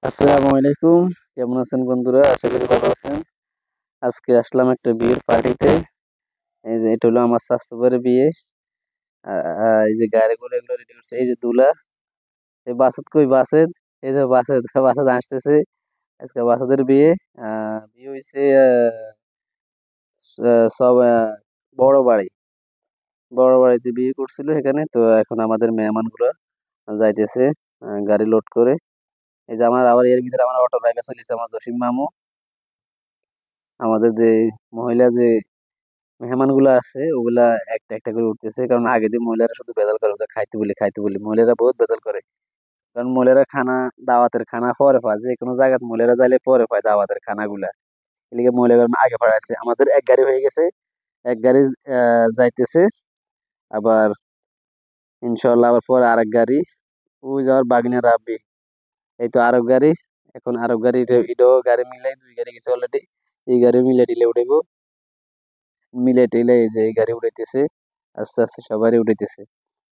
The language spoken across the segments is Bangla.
আসসালামু আলাইকুম। কেমন আছেন বন্ধুরা? আশা করি ভালো আছেন। আজকে আসলাম একটা বিয়ের পার্টিতে। এই যে এটা হলো আমার চাচাতো ভাইয়ের বিয়ে। এই যে গাড়িগুলো এগুলো রেডি করছে। এই যে দুলা, এই বাসাত কই বাসেত, এই যে বাসেত বাসাত আসতেছে। আজকে বাসাদের বিয়ে। বিয়ে হয়েছে সব বড় বাড়ি, বড় বাড়িতে বিয়ে করছিল এখানে। তো এখন আমাদের মেহমান গুলো যাইতেছে গাড়ি লোড করে। এই যে আমার আবার এর ভিতরে আমার অটো ড্রাইভার চলেছে আমার জসিম মামু। আমাদের যে মহিলা যে মেহমান গুলা আছে ওগুলা একটা একটা করে উঠতেছে, কারণ আগে দিয়ে মহিলারা শুধু বেদাল করে, ওদের খাইতে বলি মহিলারা বহুত বেদাল করে। কারণ মহিলারা খানা, দাওয়াতের খানা পরে পায়, যে কোনো জায়গায় মহিলারা যাইলে পরে পায় দাওয়াতের খানাগুলা। এদিকে মহিলারা আগে পাঠাচ্ছে। আমাদের এক গাড়ি হয়ে গেছে, এক গাড়ি যাইতেছে। আবার ইনশাল্লাহ আবার পরে আরেক গাড়ি, ওই যাওয়ার বাগিনা রাব্বি। এই তো আরব গাড়ি, এখন আরব গাড়ি এটাও গাড়ি মিলাই দুই গাড়ি গেছে অলরেডি। এই গাড়ি মিলে টিলে উঠেবো, মিলে টিলে এই যে এই গাড়ি উঠাইতেছে। আস্তে আস্তে সবারই উঠাইতেছে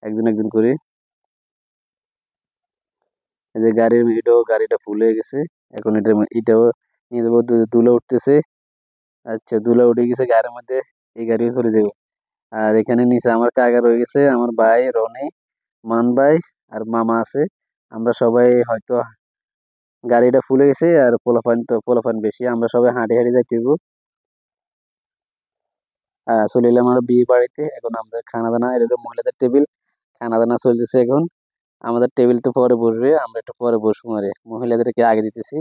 একজন একজন করে। এই যে গাড়ির এটাও, গাড়িটা ফুল হয়ে গেছে। এখন এটাও নিয়ে যাবো। দুলা উঠতেছে। আচ্ছা, দুলা উঠে গেছে গাড়ির মধ্যে, এই গাড়িও চলে যাবে। আর এখানে নিচে আমার কাকা রয়ে গেছে, আমার ভাই রনি, মান ভাই আর মামা আছে। আমরা সবাই হয়তো, গাড়িটা ফুলে গেছে আর পোলাপান বেশি, আমরা সবাই হাঁটি হাঁটি যাইতে হইব। চলে এলাম আমরা বিয়ে বাড়িতে। এখন আমাদের খানা দানা, এটা হলো মহিলাদের টেবিল, খানা দানা চলতেছে এখন। আমাদের টেবিল তো পরে বসবে, আমরা একটু পরে বসবো, আরে মহিলাদেরকে আগে দিতেছি।